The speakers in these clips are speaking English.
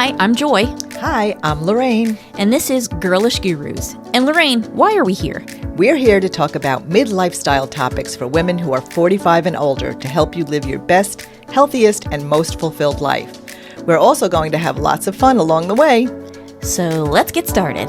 Hi, I'm Joy, Hi, I'm Lorraine. and this is Girlish Gurus. And Lorraine, why are we here? We're here to talk about mid-lifestyle topics for women who are 45 and older to help you live your best, healthiest, and most fulfilled life. We're also going to have lots of fun along the way. So let's get started.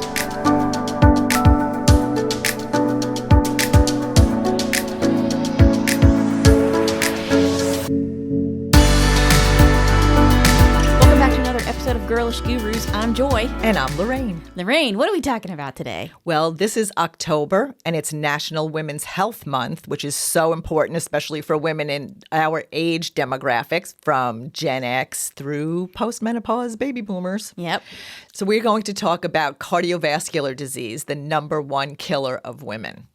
Welcome back to another episode of Girlish Gurus. I'm Joy. And I'm Lorraine. Lorraine, what are we talking about today? Well, this is October, and it's National Women's Health Month, which is so important, especially for women in our age demographics, from Gen X through postmenopause baby boomers. Yep. So we're going to talk about cardiovascular disease, the number one killer of women.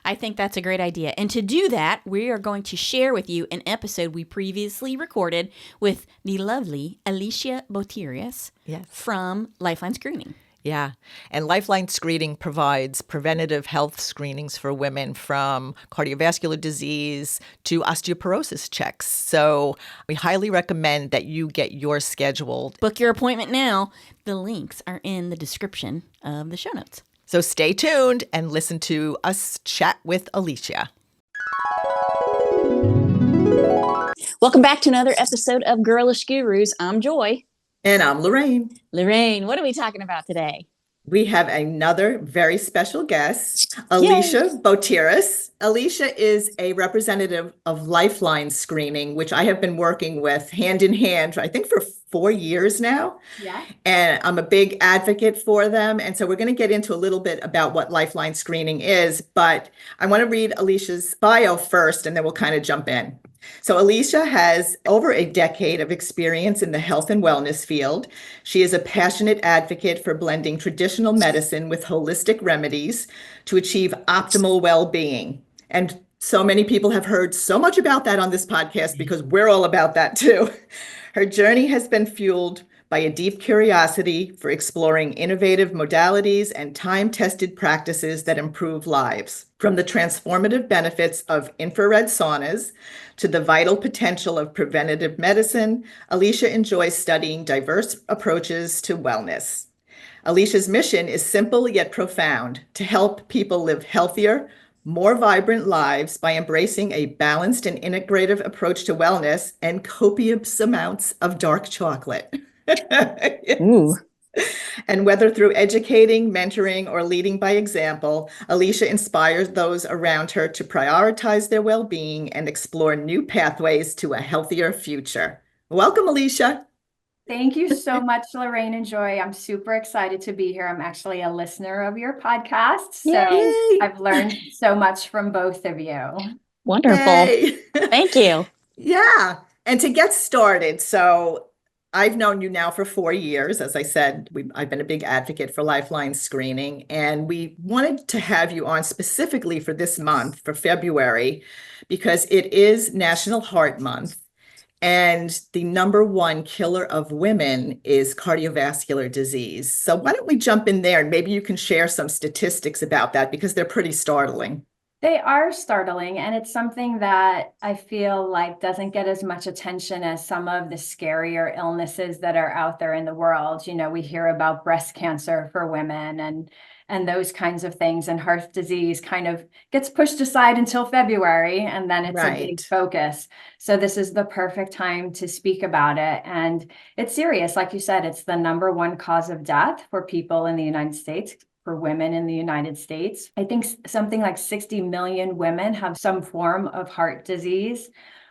I think that's a great idea. And to do that, we are going to share with you an episode we previously recorded with the lovely Alicia Botyrius from Lifeline Screening. Yeah. And Lifeline Screening provides preventative health screenings for women, from cardiovascular disease to osteoporosis checks. So we highly recommend that you get yours scheduled. Book your appointment now. The links are in the description of the show notes. So stay tuned and listen to us chat with Alicia. Welcome back to another episode of Girlish Gurus. I'm Joy. And I'm Lorraine. Lorraine, what are we talking about today? We have another very special guest, Alicia Botyrius. Alicia is a representative of Lifeline Screening, which I have been working with hand in hand, I think, for 4 years now. Yeah. And I'm a big advocate for them. And so we're going to get into a little bit about what Lifeline Screening is, but I want to read Alicia's bio first, and then we'll kind of jump in. So Alicia has over a decade of experience in the health and wellness field. She is a passionate advocate for blending traditional medicine with holistic remedies to achieve optimal well-being. And so many people have heard so much about that on this podcast because we're all about that too. Her journey has been fueled by a deep curiosity for exploring innovative modalities and time-tested practices that improve lives. From the transformative benefits of infrared saunas to the vital potential of preventative medicine, Alicia enjoys studying diverse approaches to wellness. Alicia's mission is simple yet profound: to help people live healthier, more vibrant lives by embracing a balanced and integrative approach to wellness and copious amounts of dark chocolate. Ooh. And whether through educating, mentoring, or leading by example, Alicia inspires those around her to prioritize their well-being and explore new pathways to a healthier future. Welcome, Alicia. Thank you so much, Lorraine and Joy. I'm super excited to be here. I'm actually a listener of your podcast, so Yay. I've learned so much from both of you. Wonderful. Hey. Thank you. Yeah. And to get started, so I've known you now for 4 years. As I said, I've been a big advocate for Lifeline Screening, and we wanted to have you on specifically for this month, for February, because it is National Heart Month, and the number one killer of women is cardiovascular disease. So why don't we jump in there, and maybe you can share some statistics about that, because they're pretty startling. They are startling, and it's something that I feel like doesn't get as much attention as some of the scarier illnesses that are out there in the world. You know, we hear about breast cancer for women and those kinds of things, and heart disease kind of gets pushed aside until February, and then it's a big focus. So this is the perfect time to speak about it. And it's serious. Like you said, it's the number one cause of death for people in the United States. For women in the United States. I think something like 60 million women have some form of heart disease,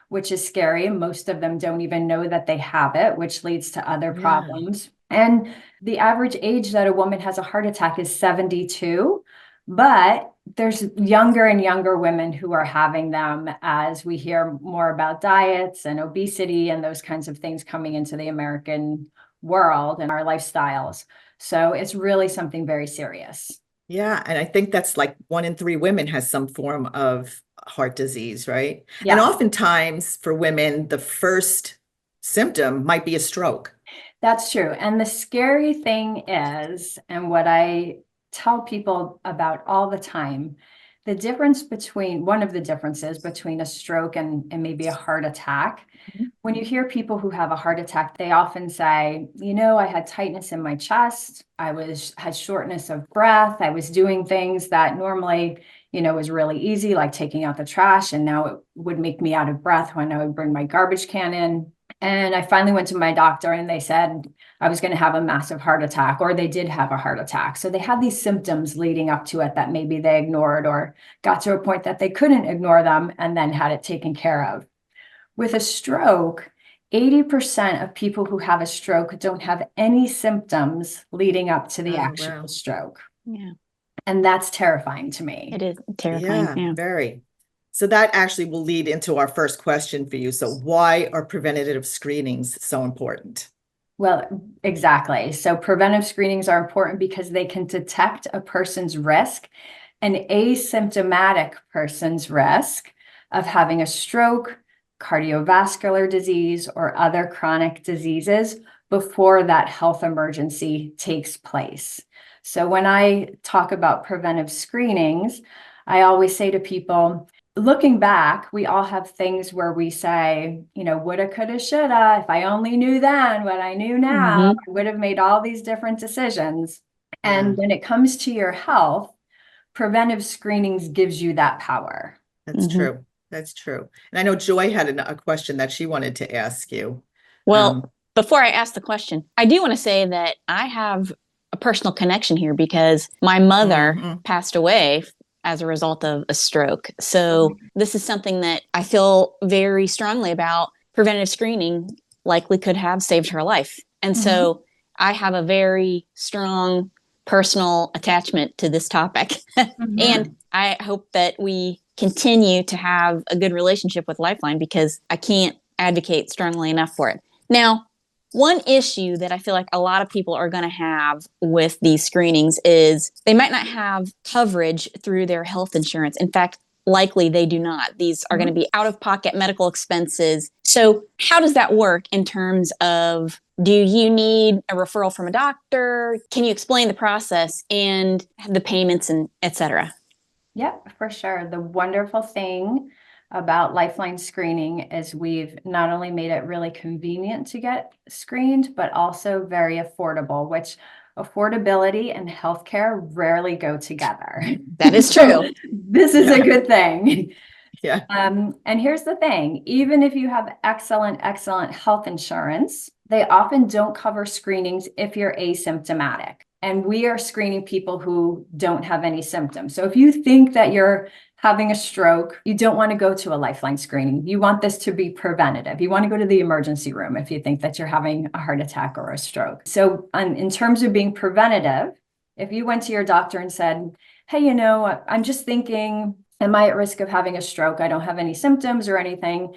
which is scary. Most of them don't even know that they have it, which leads to other problems. And the average age that a woman has a heart attack is 72, but there's younger and younger women who are having them as we hear more about diets and obesity and those kinds of things coming into the American world and our lifestyles. So it's really something very serious. Yeah. And I think that's like 1 in 3 women has some form of heart disease, right? Yeah. And oftentimes for women, the first symptom might be a stroke. That's true. And the scary thing is, and what I tell people about all the time, one of the differences between a stroke and maybe a heart attack, when you hear people who have a heart attack, they often say, I had tightness in my chest. Had shortness of breath. I was doing things that normally, was really easy, like taking out the trash. And now it would make me out of breath when I would bring my garbage can in. And I finally went to my doctor and they said I was going to have a massive heart attack, or they did have a heart attack. So they had these symptoms leading up to it that maybe they ignored or got to a point that they couldn't ignore them and then had it taken care of. With a stroke, 80% of people who have a stroke don't have any symptoms leading up to the actual stroke. Yeah. And that's terrifying to me. It is terrifying. Yeah, very. So that actually will lead into our first question for you. So why are preventative screenings so important? Well, exactly. So preventive screenings are important because they can detect a person's risk, an asymptomatic person's risk of having a stroke, cardiovascular disease, or other chronic diseases before that health emergency takes place. So when I talk about preventive screenings, I always say to people, looking back, we all have things where we say, woulda, coulda, shoulda. If I only knew then what I knew now, I would have made all these different decisions. And when it comes to your health, preventive screenings gives you that power. That's true. That's true. And I know Joy had a question that she wanted to ask you. Well, before I ask the question, I do want to say that I have a personal connection here because my mother passed away as a result of a stroke. So this is something that I feel very strongly about. Preventive screening likely could have saved her life. And so I have a very strong personal attachment to this topic. And I hope that we continue to have a good relationship with Lifeline because I can't advocate strongly enough for it. Now, one issue that I feel like a lot of people are going to have with these screenings is they might not have coverage through their health insurance. In fact, likely they do not. These are going to be out-of-pocket medical expenses. So how does that work in terms of, do you need a referral from a doctor? Can you explain the process and the payments and et cetera? Yep, for sure. The wonderful thing about Lifeline screening is we've not only made it really convenient to get screened, but also very affordable, which affordability and healthcare rarely go together. That is true. This is a good thing. Yeah. And here's the thing, even if you have excellent health insurance, they often don't cover screenings if you're asymptomatic. And we are screening people who don't have any symptoms. So if you think that you're having a stroke, you don't want to go to a Lifeline screening. You want this to be preventative. You want to go to the emergency room if you think that you're having a heart attack or a stroke. So in terms of being preventative, if you went to your doctor and said, hey, I'm just thinking, am I at risk of having a stroke? I don't have any symptoms or anything.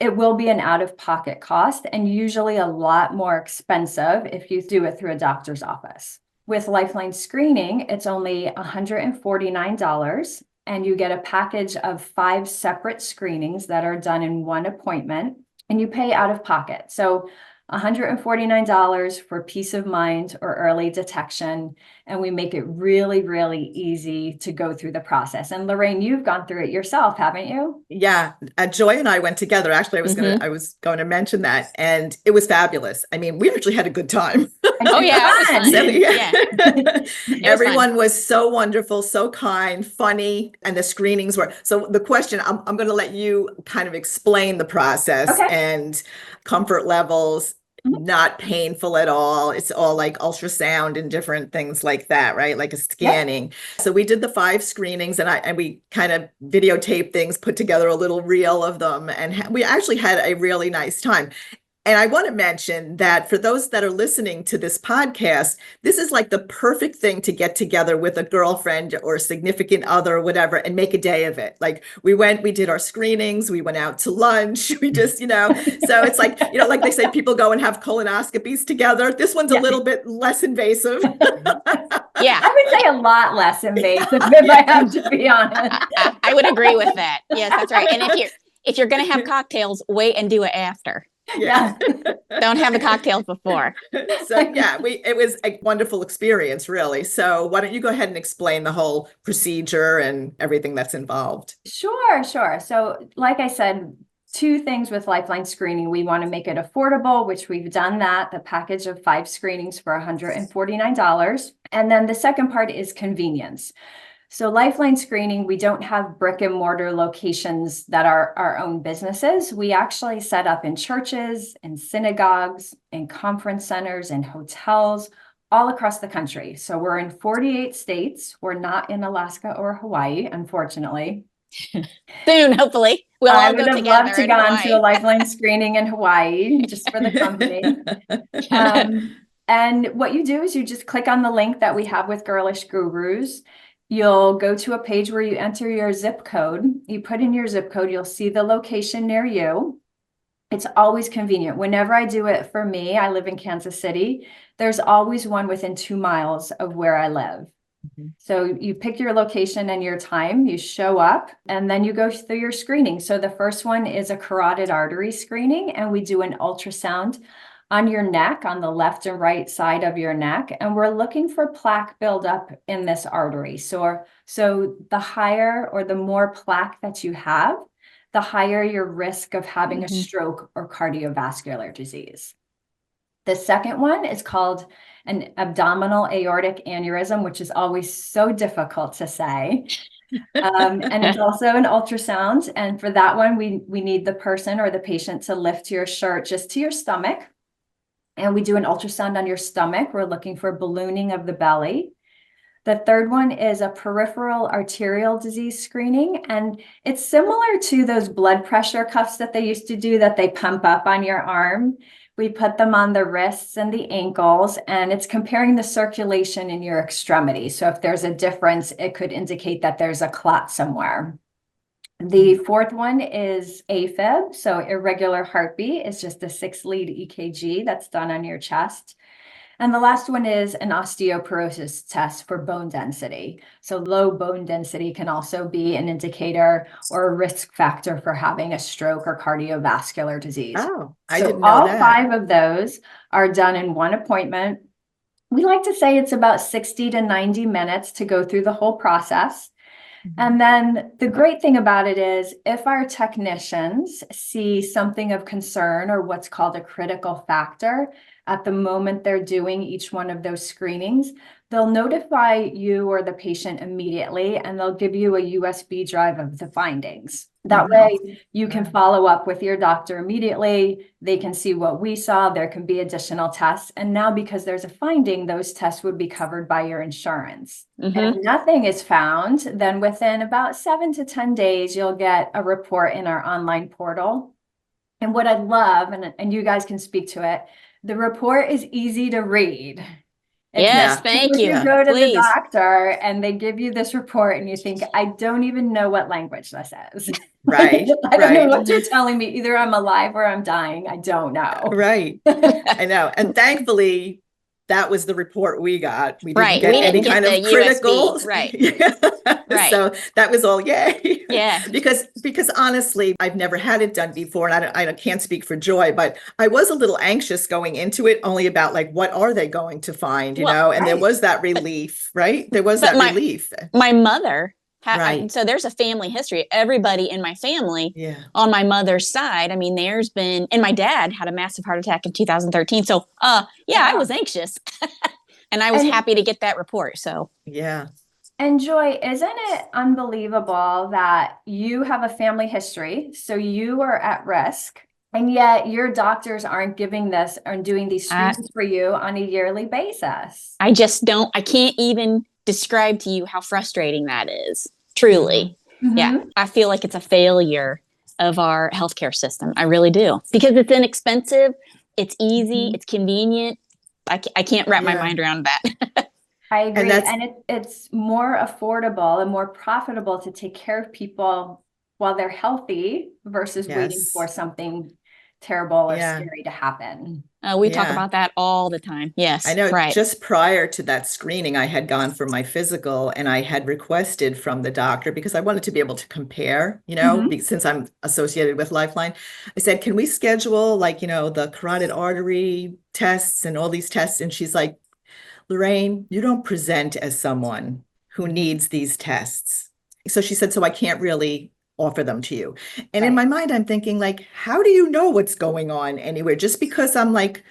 It will be an out-of-pocket cost and usually a lot more expensive if you do it through a doctor's office. With Lifeline screening, it's only $149, and you get a package of 5 separate screenings that are done in one appointment, and you pay out of pocket. So $149 for peace of mind or early detection. And we make it really, really easy to go through the process. And Lorraine, you've gone through it yourself, haven't you? Yeah. Joy and I went together. Actually, I was going to mention that. And it was fabulous. I mean, we actually had a good time. Oh, yeah. It was fun. Everyone was so wonderful, so kind, funny. And the screenings were. So the question, I'm going to let you kind of explain the process and comfort levels. Not painful at all. It's all like ultrasound and different things like that, right? Like a scanning. Yep. So we did the 5 screenings and we kind of videotaped things, put together a little reel of them. And we actually had a really nice time. And I want to mention that for those that are listening to this podcast, this is like the perfect thing to get together with a girlfriend or a significant other or whatever and make a day of it. Like we did our screenings, we went out to lunch, we just, so it's like, like they say, people go and have colonoscopies together. This one's a little bit less invasive. Yeah. I would say a lot less invasive if I have to be honest. I would agree with that. Yes, that's right. And if you're going to have cocktails, wait and do it after. Yeah. Don't have the cocktails before. So yeah, it was a wonderful experience, really. So why don't you go ahead and explain the whole procedure and everything that's involved? Sure, sure. So, like I said, two things with Lifeline screening. We want to make it affordable, which we've done that, the package of 5 screenings for $149. And then the second part is convenience. So Lifeline screening, we don't have brick and mortar locations that are our own businesses. We actually set up in churches, in synagogues, in conference centers, in hotels, all across the country. So we're in 48 states. We're not in Alaska or Hawaii, unfortunately. Soon, hopefully. We'll I all would go have loved together to in gone to a Hawaii. Lifeline screening in Hawaii just for the company. And what you do is you just click on the link that we have with Girlish Gurus. You'll go to a page where you enter your zip code. You put in your zip code, you'll see the location near you. It's always convenient. Whenever I do it for me, I live in Kansas City, there's always one within 2 miles of where I live. So you pick your location and your time, you show up, and then you go through your screening. So the first one is a carotid artery screening, and we do an ultrasound on your neck, on the left and right side of your neck, and we're looking for plaque buildup in this artery. So the higher or the more plaque that you have, the higher your risk of having a stroke or cardiovascular disease. The second one is called an abdominal aortic aneurysm, which is always so difficult to say. And it's also an ultrasound. And for that one, we need the person or the patient to lift your shirt just to your stomach. And we do an ultrasound on your stomach. We're looking for ballooning of the belly. The third one is a peripheral arterial disease screening. And it's similar to those blood pressure cuffs that they used to do that they pump up on your arm. We put them on the wrists and the ankles, and it's comparing the circulation in your extremity. So if there's a difference, it could indicate that there's a clot somewhere. The fourth one is AFib, so irregular heartbeat. It's just a 6-lead EKG that's done on your chest. And the last one is an osteoporosis test for bone density. So low bone density can also be an indicator or a risk factor for having a stroke or cardiovascular disease. Oh, I So didn't know all that. 5 of those are done in one appointment. We like to say it's about 60 to 90 minutes to go through the whole process. And then the great thing about it is if our technicians see something of concern or what's called a critical factor at the moment they're doing each one of those screenings, they'll notify you or the patient immediately, and they'll give you a USB drive of the findings. That way you can follow up with your doctor immediately. They can see what we saw. There can be additional tests. And now because there's a finding, those tests would be covered by your insurance. And if nothing is found, then within about 7 to 10 days, you'll get a report in our online portal. And what I love, and you guys can speak to it, the report is easy to read. Yes, thank you. You go to Please. the doctor and they give you this report and you think, I don't even know what language this is. Right. I don't know what you're telling me. Either I'm alive or I'm dying. I don't know. Right. I know. And thankfully, that was the report we got. We didn't get any kind of critical. USB. Right. Right. So that was all yay. Yeah. Because honestly, I've never had it done before, and I can't speak for Joy, but I was a little anxious going into it, only about like, what are they going to find, you know? And there was that relief, right? There was that relief. My mother. Right. So there's a family history. Everybody in my family on my mother's side. I mean, and my dad had a massive heart attack in 2013. So, I was anxious and I was happy to get that report. So, yeah. And Joy, isn't it unbelievable that you have a family history? So you are at risk, and yet your doctors aren't giving this or doing these screenings for you on a yearly basis. I can't even describe to you how frustrating that is. Truly. Yeah. I feel like it's a failure of our healthcare system. I really do. Because it's inexpensive, it's easy, it's convenient. I can't wrap my mind around that. I agree. And it's more affordable and more profitable to take care of people while they're healthy versus waiting for something terrible or Yeah. scary to happen. We talk Yeah. about that all the time. Yes, I know right. just prior to that screening, I had gone for my physical and I had requested from the doctor because I wanted to be able to compare, since I'm associated with Lifeline. I said, can we schedule the carotid artery tests and all these tests? And she's like, Lorraine, you don't present as someone who needs these tests. So she said, so I can't really offer them to you. And in Right. my mind, I'm thinking like, how do you know what's going on anywhere? Just because I'm like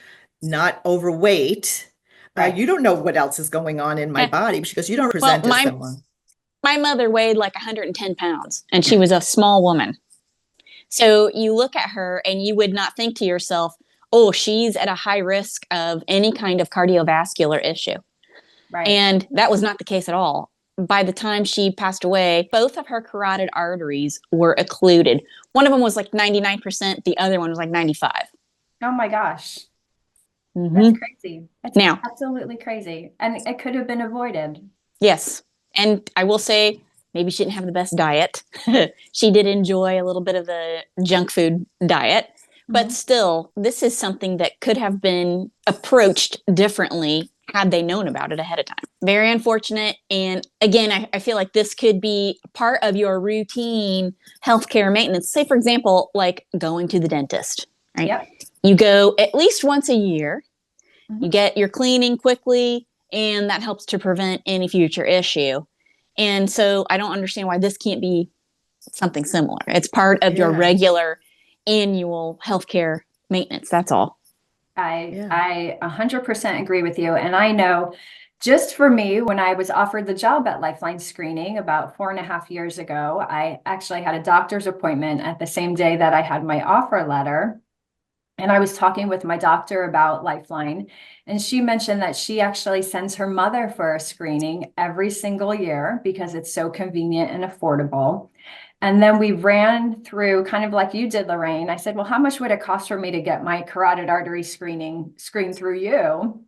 not overweight, Right. you don't know what else is going on in my body because you don't Well, present as someone. my mother weighed like 110 pounds and she was a small woman. So you look at her and you would not think to yourself, oh, she's at a high risk of any kind of cardiovascular issue. Right. And that was not the case at all. By the time she passed away, both of her carotid arteries were occluded. One of them was like 99%, the other one was like 95. Oh my gosh. Mm-hmm. That's crazy. That's now, absolutely crazy. And it could have been avoided. Yes. And I will say, maybe she didn't have the best diet. She did enjoy a little bit of the junk food diet. But still, this is something that could have been approached differently had they known about it ahead of time. Very unfortunate. And again, I feel like this could be part of your routine healthcare maintenance. Say, for example, like going to the dentist, right? Yep. You go at least once a year. You get your cleaning quickly, and that helps to prevent any future issue. And so I don't understand why this can't be something similar. It's part of your regular annual healthcare maintenance. That's all. I 100% agree with you. And I know just for me, when I was offered the job at Lifeline Screening about 4.5 years ago, I actually had a doctor's appointment at the same day that I had my offer letter. And I was talking with my doctor about Lifeline, and she mentioned that she actually sends her mother for a screening every single year because it's so convenient and affordable. And then we ran through kind of like you did, Lorraine. I said, well, how much would it cost for me to get my carotid artery screened through you?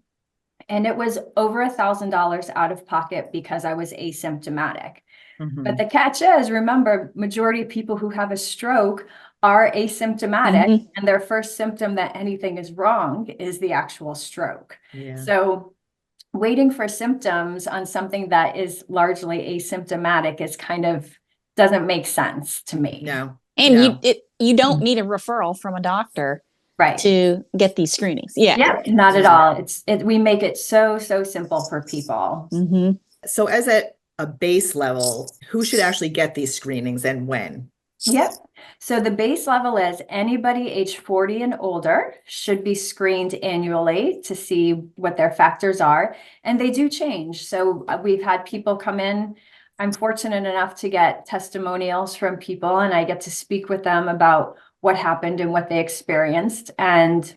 And it was over $1,000 out of pocket because I was asymptomatic. But the catch is, remember, majority of people who have a stroke are asymptomatic, and their first symptom that anything is wrong is the actual stroke. So waiting for symptoms on something that is largely asymptomatic is kind of doesn't make sense to me. No. And you don't need a referral from a doctor to get these screenings. Yeah, not at all. We make it so simple for people. So as at a base level, who should actually get these screenings and when? Yep. So the base level is anybody age 40 and older should be screened annually to see what their factors are. And they do change. So we've had people come in. I'm fortunate enough to get testimonials from people, and I get to speak with them about what happened and what they experienced. And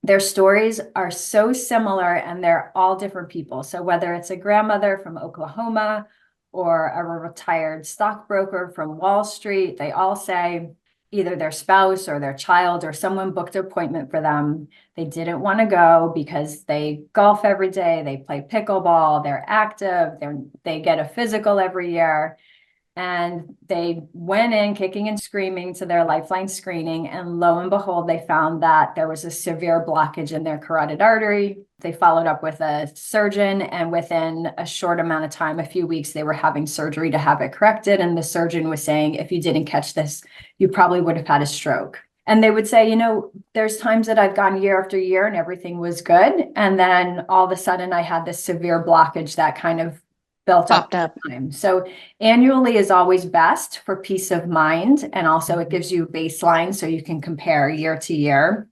their stories are so similar, and they're all different people. So whether it's a grandmother from Oklahoma or a retired stockbroker from Wall Street, they all say either their spouse or their child or someone booked an appointment for them. They didn't want to go because they golf every day, they play pickleball, they're active, they get a physical every year. And they went in kicking and screaming to their Lifeline screening. And lo and behold, they found that there was a severe blockage in their carotid artery. They followed up with a surgeon, and within a short amount of time, a few weeks, they were having surgery to have it corrected. And the surgeon was saying, if you didn't catch this, you probably would have had a stroke. And they would say, there's times that I've gone year after year and everything was good. And then all of a sudden I had this severe blockage that kind of built up time. So annually is always best for peace of mind. And also it gives you a baseline so you can compare year to year.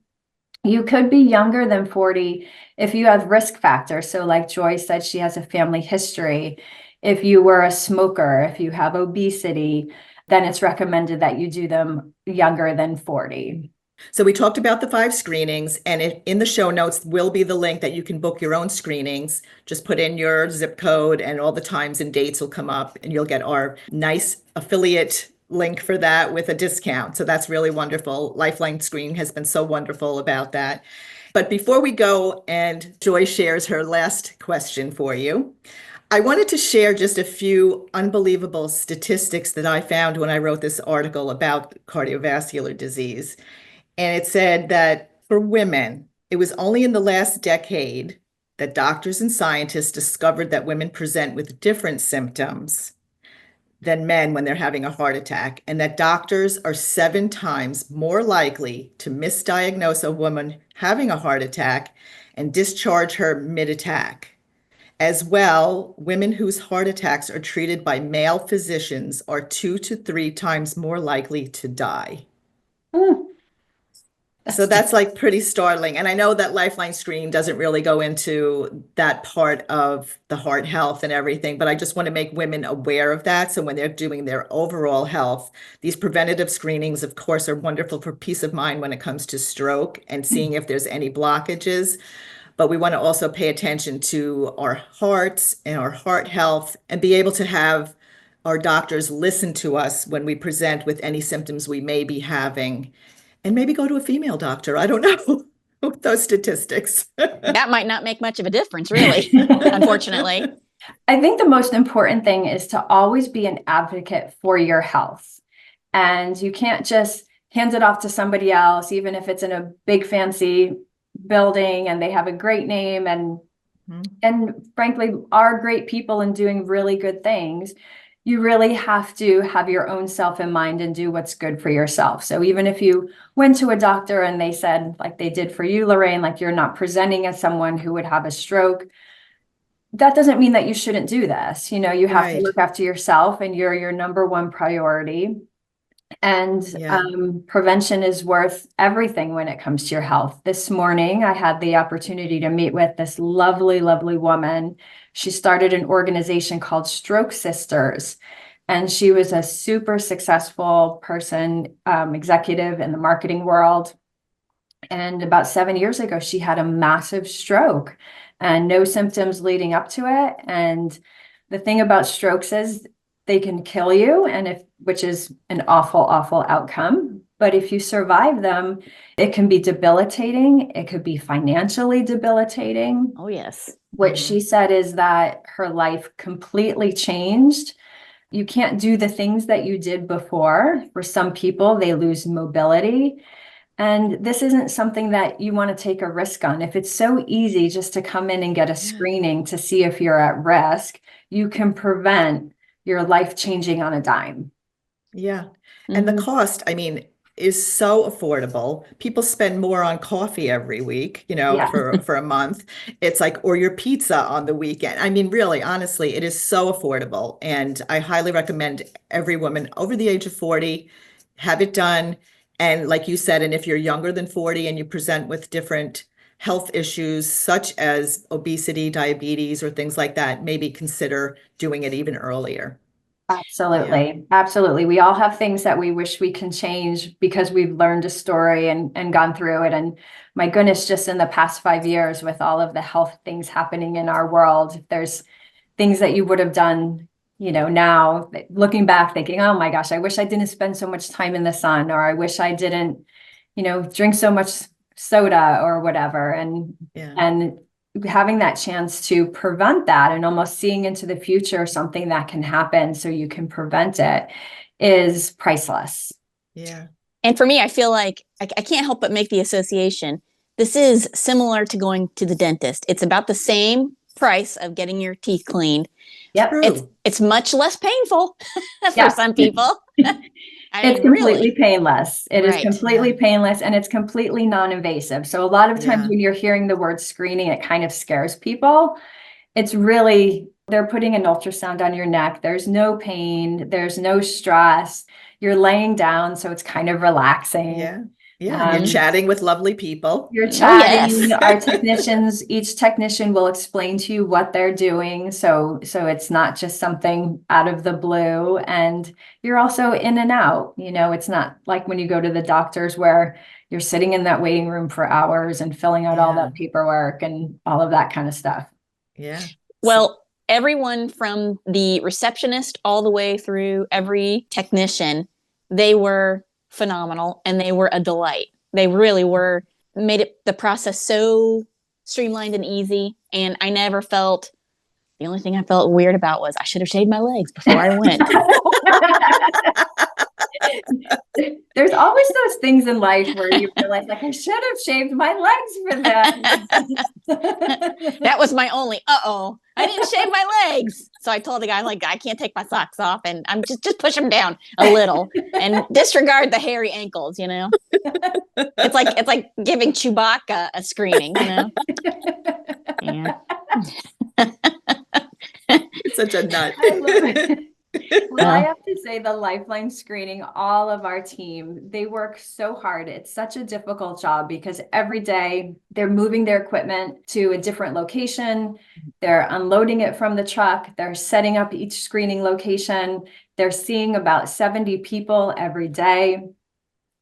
You could be younger than 40 if you have risk factors. So like Joy said, she has a family history. If you were a smoker, if you have obesity, then it's recommended that you do them younger than 40. So we talked about the 5 screenings, and in the show notes will be the link that you can book your own screenings. Just put in your zip code and all the times and dates will come up, and you'll get our nice affiliate link for that with a discount. So that's really wonderful. Lifeline Screening has been so wonderful about that. But before we go and Joy shares her last question for you, I wanted to share just a few unbelievable statistics that I found when I wrote this article about cardiovascular disease. And it said that for women, it was only in the last decade that doctors and scientists discovered that women present with different symptoms than men when they're having a heart attack, and that doctors are 7 times more likely to misdiagnose a woman having a heart attack and discharge her mid-attack. As well, women whose heart attacks are treated by male physicians are 2 to 3 times more likely to die. Mm, So that's that's like pretty startling. And I know that Lifeline screening doesn't really go into that part of the heart health and everything, but I just want to make women aware of that. So when they're doing their overall health, these preventative screenings, of course, are wonderful for peace of mind when it comes to stroke and seeing if there's any blockages. But we want to also pay attention to our hearts and our heart health and be able to have our doctors listen to us when we present with any symptoms we may be having. And maybe go to a female doctor. I don't know with those statistics. That might not make much of a difference, really, unfortunately. I think the most important thing is to always be an advocate for your health. And you can't just hand it off to somebody else, even if it's in a big fancy building and they have a great name and frankly are great people and doing really good things. You really have to have your own self in mind and do what's good for yourself. So even if you went to a doctor and they said, like they did for you, Lorraine, like you're not presenting as someone who would have a stroke, that doesn't mean that you shouldn't do this. You know, you have to look after yourself and you're your number one priority. And prevention is worth everything when it comes to your health. This morning, I had the opportunity to meet with this lovely, lovely woman. She started an organization called Stroke Sisters, and she was a super successful person, executive in the marketing world. And about 7 years ago, she had a massive stroke and no symptoms leading up to it. And the thing about strokes is they can kill you, which is an awful, awful outcome. But if you survive them, it can be debilitating. It could be financially debilitating. Oh, yes. What she said is that her life completely changed. You can't do the things that you did before. For some people, they lose mobility. And this isn't something that you want to take a risk on. If it's so easy just to come in and get a screening to see if you're at risk, you can prevent your life changing on a dime. Yeah. And the cost, I mean, is so affordable. People spend more on coffee every week, for a month. It's like, or your pizza on the weekend. I mean, really, honestly, it is so affordable. And I highly recommend every woman over the age of 40 have it done. And like you said, and if you're younger than 40 and you present with different health issues such as obesity, diabetes, or things like that, maybe consider doing it even earlier. Absolutely. Yeah. Absolutely. We all have things that we wish we can change because we've learned a story and gone through it. And my goodness, just in the past 5 years with all of the health things happening in our world, there's things that you would have done, now looking back thinking, oh my gosh, I wish I didn't spend so much time in the sun, or I wish I didn't, drink so much soda or whatever. And having that chance to prevent that and almost seeing into the future something that can happen so you can prevent it is priceless. Yeah. And for me, I feel like I can't help but make the association. This is similar to going to the dentist. It's about the same price of getting your teeth cleaned. Yep. It's much less painful for some people. It's completely painless. It is completely painless, and it's completely non-invasive. So a lot of times when you're hearing the word screening, it kind of scares people. It's really, they're putting an ultrasound on your neck. There's no pain. There's no stress. You're laying down, so it's kind of relaxing. Yeah. Yeah, you're chatting with lovely people. You're chatting. Our technicians, each technician will explain to you what they're doing. So it's not just something out of the blue. And you're also in and out. It's not like when you go to the doctors where you're sitting in that waiting room for hours and filling out all that paperwork and all of that kind of stuff. Yeah. Well, everyone from the receptionist all the way through every technician, they were phenomenal, and they were a delight. They really were, made it the process so streamlined and easy. And I never felt, the only thing I felt weird about was I should have shaved my legs before I went. There's always those things in life where you realize, like, I should have shaved my legs for that. That was my only, I didn't shave my legs. So I told the guy, like, I can't take my socks off, and I'm just push them down a little and disregard the hairy ankles, you know? It's like giving Chewbacca a screening, you know? Yeah. It's such a nut. I love it. Well, I have to say the Lifeline screening, all of our team, they work so hard. It's such a difficult job because every day they're moving their equipment to a different location. They're unloading it from the truck. They're setting up each screening location. They're seeing about 70 people every day.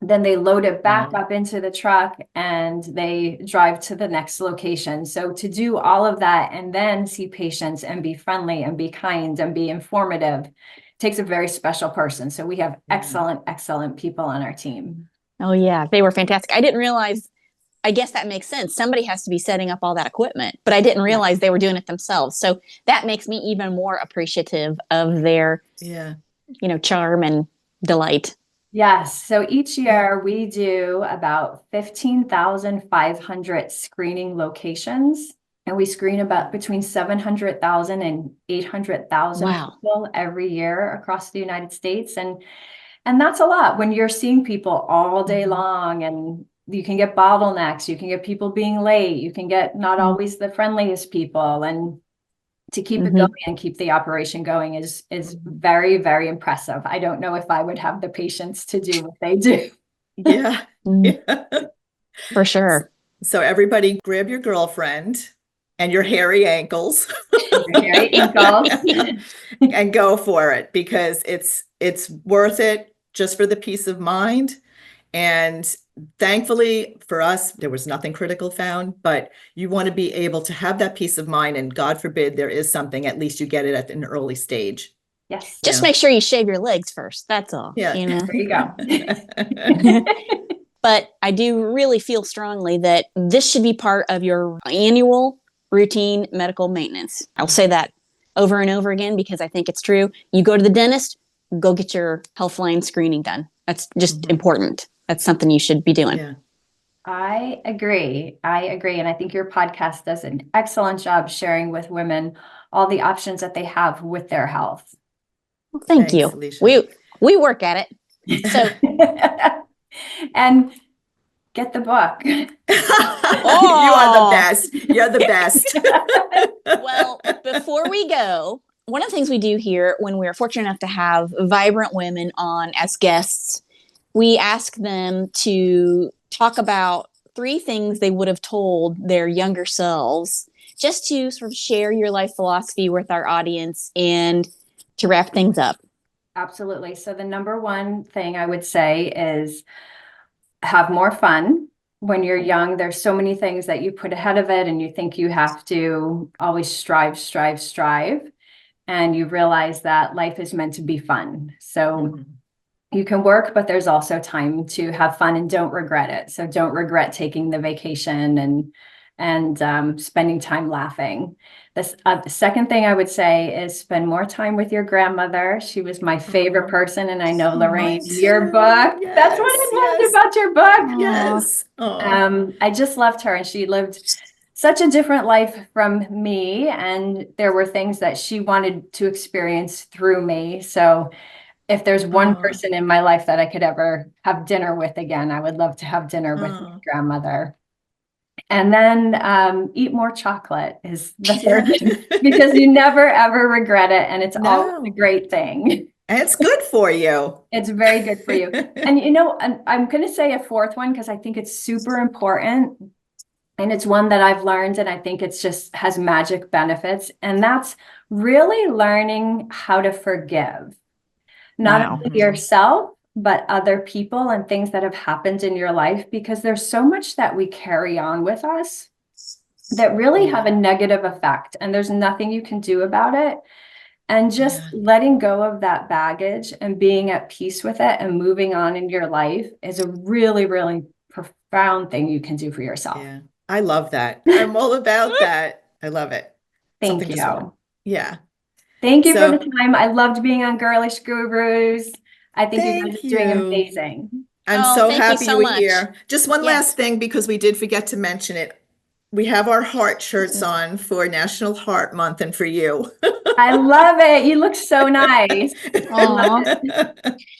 Then they load it back up into the truck and they drive to the next location. So to do all of that and then see patients and be friendly and be kind and be informative takes a very special person. So we have excellent people on our team. Oh yeah, they were fantastic. I didn't realize, I guess that makes sense. Somebody has to be setting up all that equipment, but I didn't realize they were doing it themselves. So that makes me even more appreciative of their, charm and delight. Yes. So each year we do about 15,500 screening locations, and we screen about between 700,000 and 800,000 people every year across the United States. And that's a lot when you're seeing people all day long, and you can get bottlenecks, you can get people being late, you can get not always the friendliest people, and to keep it going and keep the operation going is very, very impressive. I don't know if I would have the patience to do what they do. Yeah. For sure. So everybody grab your girlfriend and your hairy ankles, and go for it, because it's worth it just for the peace of mind. And thankfully for us, there was nothing critical found, but you want to be able to have that peace of mind. And God forbid there is something, at least you get it at an early stage. Yes. Just make sure you shave your legs first. That's all. Yeah. You know? There you go. But I do really feel strongly that this should be part of your annual routine medical maintenance. I'll say that over and over again because I think it's true. You go to the dentist, go get your Healthline screening done. That's just important. That's something you should be doing. Yeah. I agree. And I think your podcast does an excellent job sharing with women all the options that they have with their health. Well, thanks, you. Alicia. We work at it. So and get the book. You are the best. You're the best. Well, before we go, one of the things we do here when we're fortunate enough to have vibrant women on as guests, we ask them to talk about 3 things they would have told their younger selves, just to sort of share your life philosophy with our audience and to wrap things up. Absolutely. So the number one thing I would say is have more fun. When you're young, there's so many things that you put ahead of it, and you think you have to always strive. And you realize that life is meant to be fun. So you can work, but there's also time to have fun, and don't regret it. So don't regret taking the vacation and spending time laughing. The second thing I would say is spend more time with your grandmother. She was my favorite person. And I know, Lorraine, your book, that's what I loved about your book. Yes. I just loved her, and she lived such a different life from me. And there were things that she wanted to experience through me. So if there's one person in my life that I could ever have dinner with again, I would love to have dinner with my grandmother. And then eat more chocolate is the third thing, because you never, ever regret it. And it's always a great thing. And it's good for you. It's very good for you. And, I'm going to say a fourth one because I think it's super important. And it's one that I've learned, and I think it's just has magic benefits. And that's really learning how to forgive. Not only yourself, but other people and things that have happened in your life, because there's so much that we carry on with us that really have a negative effect, and there's nothing you can do about it. And just letting go of that baggage and being at peace with it and moving on in your life is a really, really profound thing you can do for yourself. Yeah, I love that. I'm all about that. I love it. Thank you. Yeah. Thank you for the time. I loved being on Girlish Gurus. I think you guys are doing amazing. I'm Oh, so thank you happy so you were much. here. Just one Yes. last thing, because we did forget to mention it. We have our heart shirts on for National Heart Month and for you. I love it. You look so nice. Aw.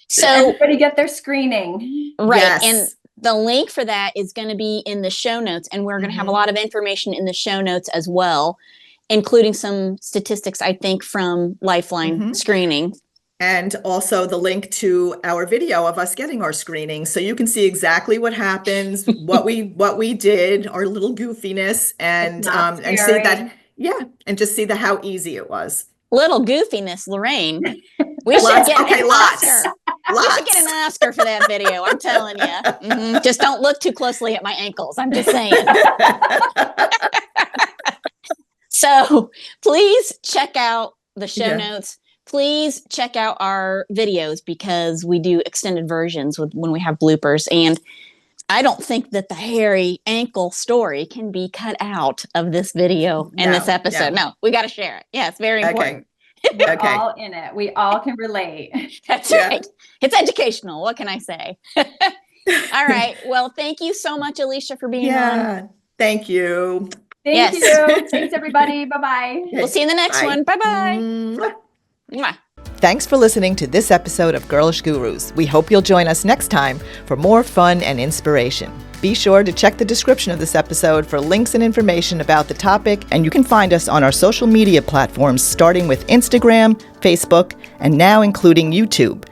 So, Everybody get their screening. right. Yes. And the link for that is going to be in the show notes. And we're going to have a lot of information in the show notes as well, including some statistics, I think, from Lifeline screening. And also the link to our video of us getting our screening, so you can see exactly what happens, what we did, our little goofiness, and see that, and just see how easy it was. Little goofiness, Lorraine. We should get an Oscar. We should get an Oscar for that video. I'm telling you. Just don't look too closely at my ankles. I'm just saying. So please check out the show notes. Please check out our videos, because we do extended versions when we have bloopers. And I don't think that the hairy ankle story can be cut out of this video and this episode. No, we got to share it. Yeah, it's very important. We're all in it. We all can relate. That's right. It's educational. What can I say? All right. Well, thank you so much, Alicia, for being on. Thank you. Thank you. Thanks, everybody. Bye-bye. We'll see you in the next one. Bye-bye. Mwah. Thanks for listening to this episode of Girlish Gurus. We hope you'll join us next time for more fun and inspiration. Be sure to check the description of this episode for links and information about the topic, and you can find us on our social media platforms, starting with Instagram, Facebook, and now including YouTube.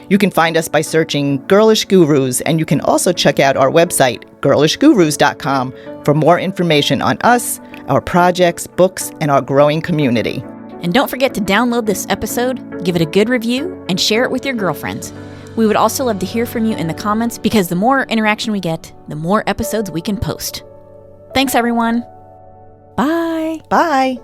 You can find us by searching Girlish Gurus, and you can also check out our website, girlishgurus.com, for more information on us, our projects, books, and our growing community. And don't forget to download this episode, give it a good review, and share it with your girlfriends. We would also love to hear from you in the comments, because the more interaction we get, the more episodes we can post. Thanks, everyone. Bye. Bye.